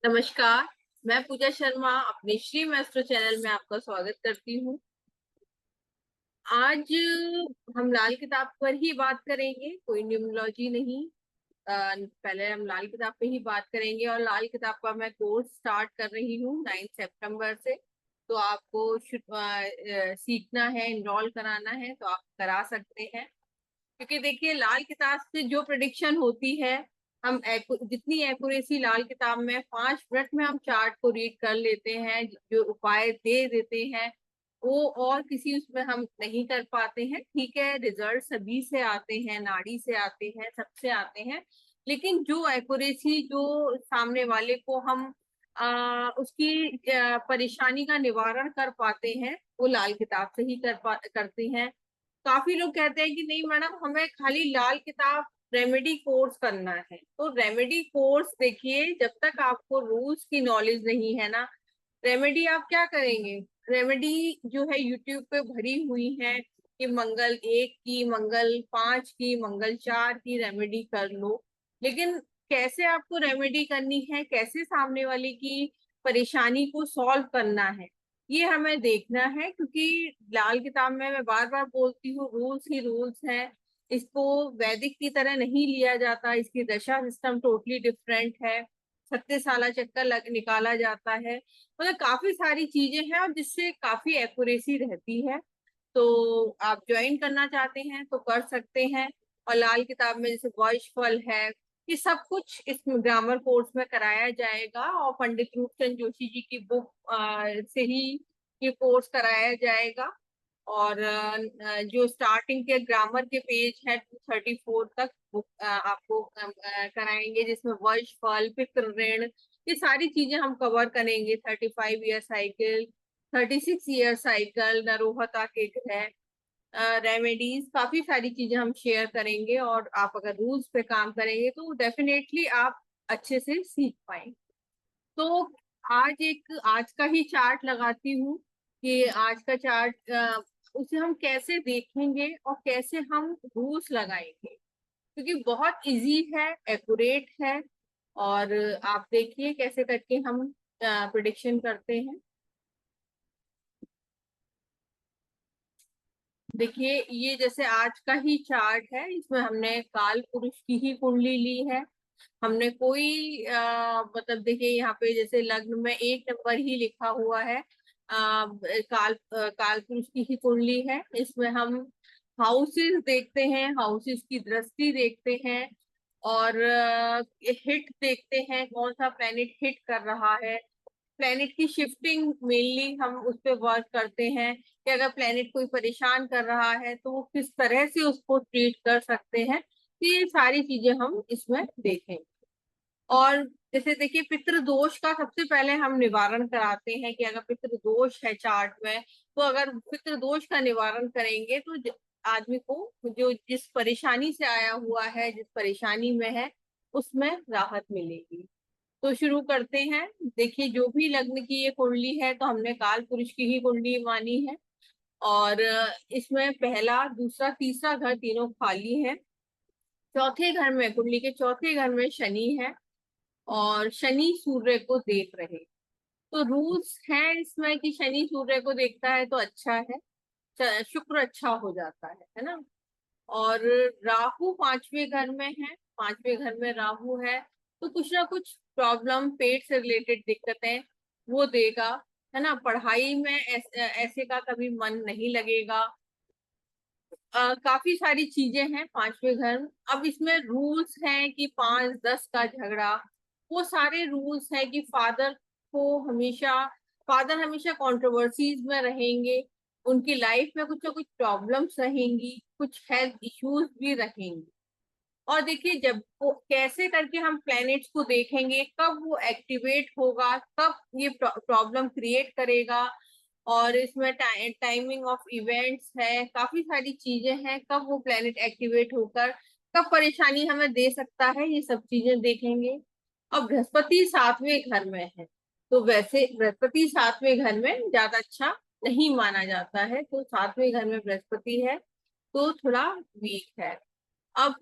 नमस्कार। मैं पूजा शर्मा अपने श्री मैस्ट्रो चैनल में आपका स्वागत करती हूँ। आज हम लाल किताब पर ही बात करेंगे, कोई न्यूमरोलॉजी नहीं। पहले हम लाल किताब पे ही बात करेंगे और लाल किताब का मैं कोर्स स्टार्ट कर रही हूँ 9 सितंबर से। तो आपको सीखना है, इनरोल कराना है तो आप करा सकते हैं। क्योंकि देखिए लाल किताब से जो प्रिडिक्शन होती है, हम जितनी एक्यूरेसी लाल किताब में 5 मिनट में हम चार्ट को रीड कर लेते हैं, जो उपाय दे देते हैं वो और किसी उसमें हम नहीं कर पाते हैं। ठीक है, रिजल्ट सभी से आते हैं, नाड़ी से आते हैं, सबसे आते हैं, लेकिन जो एक्यूरेसी जो सामने वाले को हम उसकी परेशानी का निवारण कर पाते हैं वो लाल किताब से ही करते हैं। काफी लोग कहते हैं कि नहीं मैडम, हमें खाली लाल किताब रेमेडी कोर्स करना है। तो रेमेडी कोर्स देखिए, जब तक आपको रूल्स की नॉलेज नहीं है ना, रेमेडी आप क्या करेंगे। रेमेडी जो है यूट्यूब पे भरी हुई है कि मंगल 1 की, मंगल 5 की, मंगल 4 की रेमेडी कर लो। लेकिन कैसे आपको रेमेडी करनी है, कैसे सामने वाले की परेशानी को सॉल्व करना है, ये हमें देखना है। क्योंकि लाल किताब में मैं बार बार बोलती हूँ, रूल्स ही रूल्स हैं। इसको वैदिक की तरह नहीं लिया जाता, इसकी दशा सिस्टम टोटली डिफरेंट है। 36 साला चक्कर निकाला जाता है, मतलब काफी सारी चीजें हैं और जिससे काफी एक्यूरेसी रहती है। तो आप ज्वाइन करना चाहते हैं तो कर सकते हैं। और लाल किताब में जैसे वंशफल है, ये सब कुछ इस ग्रामर कोर्स में कराया जाएगा और पंडित रूपचंद जोशी जी की बुक से ही ये कोर्स कराया जाएगा। और जो स्टार्टिंग के ग्रामर के पेज है 234 तक बुक आपको कराएंगे, जिसमें वंशफल, पितृ ऋण, ये सारी चीजें हम कवर करेंगे। 35 ईयर साइकिल, 36 ईयर साइकिल, नरोहता के ग्रह, रेमेडीज, काफी सारी चीजें हम शेयर करेंगे। और आप अगर रूल्स पे काम करेंगे तो डेफिनेटली आप अच्छे से सीख पाएंगे। तो आज का ही चार्ट लगाती हूँ कि आज का चार्ट उसे हम कैसे देखेंगे और कैसे हम रूल्स लगाएंगे, क्योंकि बहुत इजी है, एक्यूरेट है। और आप देखिए कैसे करके हम प्रिडिक्शन करते हैं। देखिए ये जैसे आज का ही चार्ट है, इसमें हमने काल पुरुष की ही कुंडली ली है। हमने कोई मतलब देखिए यहाँ पे जैसे लग्न में 1 नंबर ही लिखा हुआ है। काल पुरुष की ही कुंडली है। इसमें हम हाउसेस देखते हैं, हाउसेस की दृष्टि देखते हैं और हिट देखते हैं, कौन सा प्लेनेट हिट कर रहा है। प्लेनेट की शिफ्टिंग मेनली हम उस पर वर्क करते हैं कि अगर प्लेनेट कोई परेशान कर रहा है तो वो किस तरह से उसको ट्रीट कर सकते हैं। तो ये सारी चीजें हम इसमें देखेंगे। और जैसे देखिए पितृदोष का सबसे पहले हम निवारण कराते हैं कि अगर पितृदोष है चार्ट में, तो अगर पितृदोष का निवारण करेंगे तो आदमी को जो जिस परेशानी से आया हुआ है, जिस परेशानी में है, उसमें राहत मिलेगी। तो शुरू करते हैं। देखिए जो भी लग्न की ये कुंडली है तो हमने काल पुरुष की ही कुंडली मानी है। और इसमें पहला, दूसरा, तीसरा घर तीनों खाली है। चौथे घर में, कुंडली के चौथे घर में शनि है और शनि सूर्य को देख रहे। तो रूल्स है इसमें कि शनि सूर्य को देखता है तो अच्छा है, शुक्र अच्छा हो जाता है ना। और राहु 5वें घर में है, 5वें घर में राहु है, तो कुछ ना कुछ प्रॉब्लम, पेट से रिलेटेड दिक्कतें वो देगा, है ना। पढ़ाई में ऐसे का कभी मन नहीं लगेगा। काफी सारी चीजें हैं 5वें घर में। अब इसमें रूल्स हैं कि 5-10 का झगड़ा, वो सारे रूल्स हैं कि फादर हमेशा कंट्रोवर्सीज में रहेंगे, उनकी लाइफ में कुछ ना कुछ प्रॉब्लम्स रहेंगी, कुछ हेल्थ इश्यूज भी रहेंगी। और देखिए जब वो कैसे करके हम प्लैनेट्स को देखेंगे, कब वो एक्टिवेट होगा, कब ये प्रॉब्लम क्रिएट करेगा। और इसमें टाइमिंग ऑफ इवेंट्स है, काफी सारी चीजें हैं, कब वो प्लेनेट एक्टिवेट होकर कब परेशानी हमें दे सकता है, ये सब चीजें देखेंगे। अब बृहस्पति 7वें घर में है, तो वैसे बृहस्पति 7वें घर में ज्यादा अच्छा नहीं माना जाता है, तो 7वें घर में बृहस्पति है तो थोड़ा वीक है। अब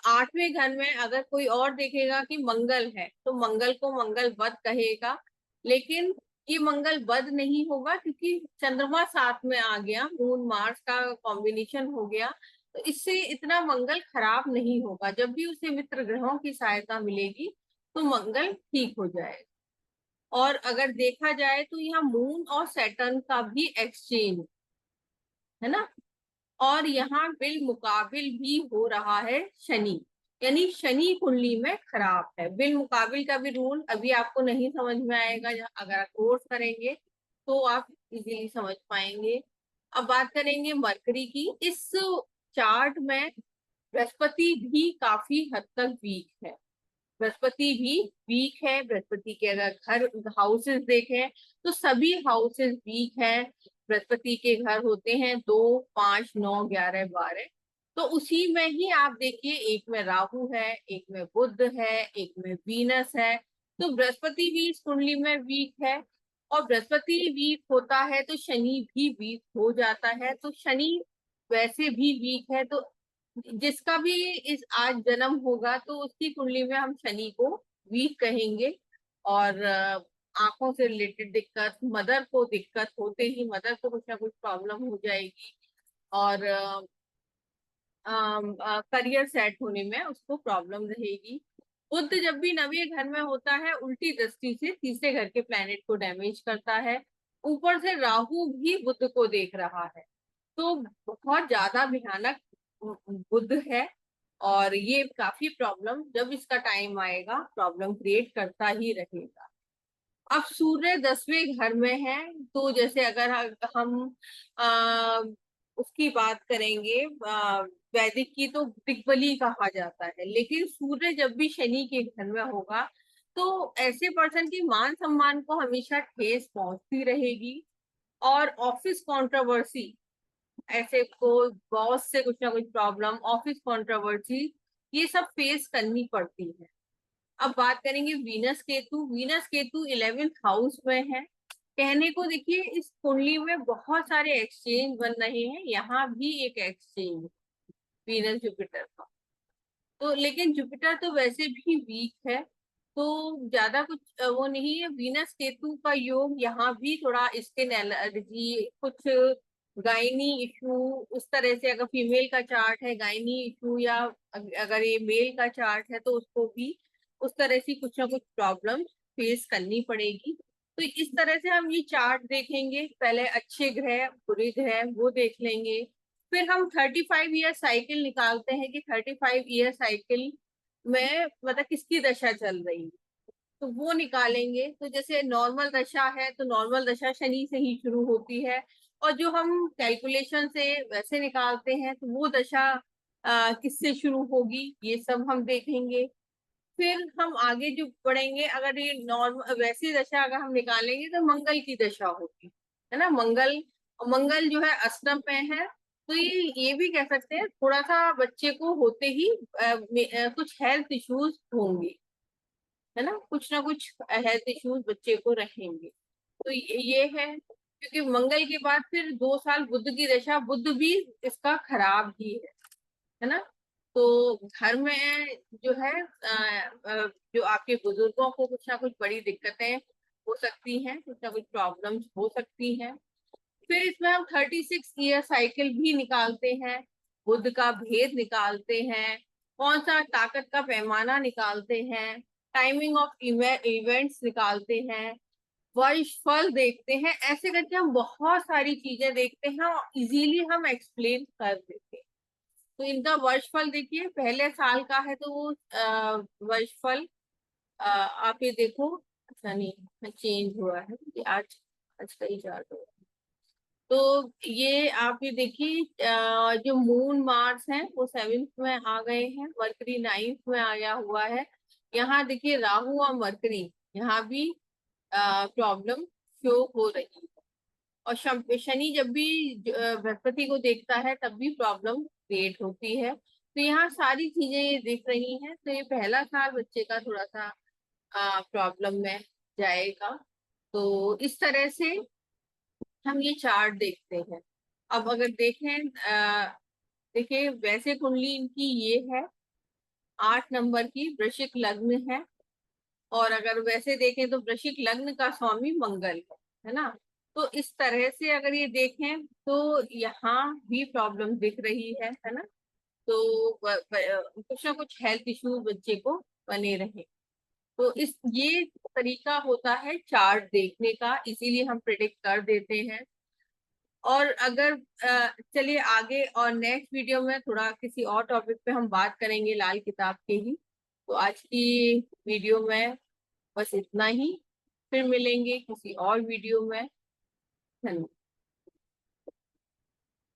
8वें घर में अगर कोई और देखेगा कि मंगल है तो मंगल को मंगल बद कहेगा, लेकिन ये मंगल बद नहीं होगा क्योंकि चंद्रमा साथ में आ गया, मून मार्स का कॉम्बिनेशन हो गया, तो इससे इतना मंगल खराब नहीं होगा। जब भी उसे मित्र ग्रहों की सहायता मिलेगी तो मंगल ठीक हो जाएगा। और अगर देखा जाए तो यहाँ मून और सैटर्न का भी एक्सचेंज है ना, और यहाँ बिल मुकाबिल भी हो रहा है शनि, यानी शनि कुंडली में खराब है। बिल मुकाबिल का भी रूल अभी आपको नहीं समझ में आएगा, अगर आप कोर्स करेंगे तो आप इजीली समझ पाएंगे। अब बात करेंगे मरकरी की। इस चार्ट में बृहस्पति भी काफी हद तक वीक है, बृहस्पति भी वीक है। बृहस्पति के अगर घर हाउसेस देखें तो सभी हाउसेस वीक है। बृहस्पति के घर होते हैं 2, 5, 9, 11, 12। तो उसी में ही आप देखिए, एक में राहु है, एक में बुध है, एक में वीनस है। तो बृहस्पति भी इस कुंडली में वीक है, और बृहस्पति वीक होता है तो शनि भी वीक हो जाता है। तो शनि वैसे भी वीक है, तो जिसका भी इस आज जन्म होगा तो उसकी कुंडली में हम शनि को वीक कहेंगे। और आंखों से रिलेटेड दिक्कत, मदर को दिक्कत होते ही मदर को कुछ ना कुछ प्रॉब्लम हो जाएगी, और करियर सेट होने में उसको प्रॉब्लम रहेगी। बुध जब भी 9वें घर में होता है उल्टी दृष्टि से तीसरे घर के प्लैनेट को डैमेज करता है। ऊपर से राहु भी बुध को देख रहा है, तो बहुत ज्यादा भयानक बुध है, और ये काफी प्रॉब्लम जब इसका टाइम आएगा प्रॉब्लम क्रिएट करता ही रहेगा। अब सूर्य 10वें घर में है, तो जैसे अगर हम आ, उसकी बात करेंगे वैदिक की, तो दिग्बली कहा जाता है। लेकिन सूर्य जब भी शनि के घर में होगा तो ऐसे पर्सन की मान सम्मान को हमेशा ठेस पहुंचती रहेगी, और ऑफिस कंट्रोवर्सी, ऐसे को बॉस से कुछ ना कुछ प्रॉब्लम, ऑफिस कंट्रोवर्सी, ये सब फेस करनी पड़ती है। अब बात करेंगे Venus Ketu. Venus Ketu 11th house में है। कहने को देखिए इस कुंडली में बहुत सारे एक्सचेंज बन रहे हैं, यहाँ भी एक एक्सचेंज वीनस जुपिटर का। तो लेकिन जुपिटर तो वैसे भी वीक है, तो ज्यादा कुछ वो नहीं है। वीनस केतु का योग यहाँ भी थोड़ा स्किन एलर्जी, कुछ गायनी इशू, उस तरह से अगर फीमेल का चार्ट है गायनी इशू, या अगर ये मेल का चार्ट है तो उसको भी उस तरह से कुछ ना कुछ प्रॉब्लम फेस करनी पड़ेगी। तो इस तरह से हम ये चार्ट देखेंगे, पहले अच्छे ग्रह बुरे ग्रह वो देख लेंगे, फिर हम 35 ईयर साइकिल निकालते हैं कि 35 ईयर साइकिल में मतलब किसकी दशा चल रही है, तो वो निकालेंगे। तो जैसे नॉर्मल दशा है तो नॉर्मल दशा शनि से ही शुरू होती है, और जो हम कैलकुलेशन से वैसे निकालते हैं तो वो दशा किससे शुरू होगी, ये सब हम देखेंगे। फिर हम आगे जो बढ़ेंगे, अगर ये नॉर्मल वैसी दशा अगर हम निकालेंगे तो मंगल की दशा होगी, है ना। मंगल, मंगल जो है अष्टम में है, तो ये भी कह सकते हैं थोड़ा सा बच्चे को होते ही कुछ हेल्थ इश्यूज होंगे, है ना, कुछ ना कुछ हेल्थ इश्यूज बच्चे को रहेंगे। तो ये है, क्योंकि मंगल के बाद फिर 2 साल बुध की दशा, बुध भी इसका खराब ही है ना। तो घर में जो है जो आपके बुजुर्गों को कुछ ना कुछ बड़ी दिक्कतें हो सकती हैं, कुछ ना कुछ प्रॉब्लम्स हो सकती हैं। फिर इसमें हम 36 ईयर साइकिल भी निकालते हैं, बुध का भेद निकालते हैं, कौन सा ताकत का पैमाना निकालते हैं, टाइमिंग ऑफ इवेंट्स निकालते हैं, वर्षफल देखते हैं। ऐसे करके हम बहुत सारी चीजें देखते हैं और इजीली हम एक्सप्लेन कर देते हैं। तो इनका वर्षफल देखिए, पहले साल का है तो वो वर्षफल आप ये देखो। अच्छा नहीं, चेंज हुआ है ये, आज आज का ही चार्ट हुआ। तो ये आप ये देखिए, जो मून मार्स हैं वो 7th में आ गए हैं, मरकरी 9th में आया हुआ है। यहाँ देखिए राहु और मरकरी, यहाँ भी प्रॉब्लम शो हो रही है। और शनि जब भी बृहस्पति को देखता है तब भी प्रॉब्लम क्रिएट होती है। तो यहाँ सारी चीजें ये दिख रही हैं, तो ये पहला साल बच्चे का थोड़ा सा प्रॉब्लम में जाएगा। तो इस तरह से हम ये चार्ट देखते हैं। अब अगर देखें देखिए वैसे कुंडली इनकी ये है, 8 नंबर की वृश्चिक लग्न है। और अगर वैसे देखें तो वृश्चिक लग्न का स्वामी मंगल है ना। तो इस तरह से अगर ये देखें तो यहाँ भी प्रॉब्लम दिख रही है ना। तो कुछ ना कुछ हेल्थ इश्यू बच्चे को बने रहे। तो इस ये तरीका होता है चार्ट देखने का, इसीलिए हम प्रिडिक्ट कर देते हैं। और अगर चलिए आगे और नेक्स्ट वीडियो में थोड़ा किसी और टॉपिक पे हम बात करेंगे लाल किताब के ही। तो आज की वीडियो में बस इतना ही, फिर मिलेंगे किसी और वीडियो में। धन्यवाद।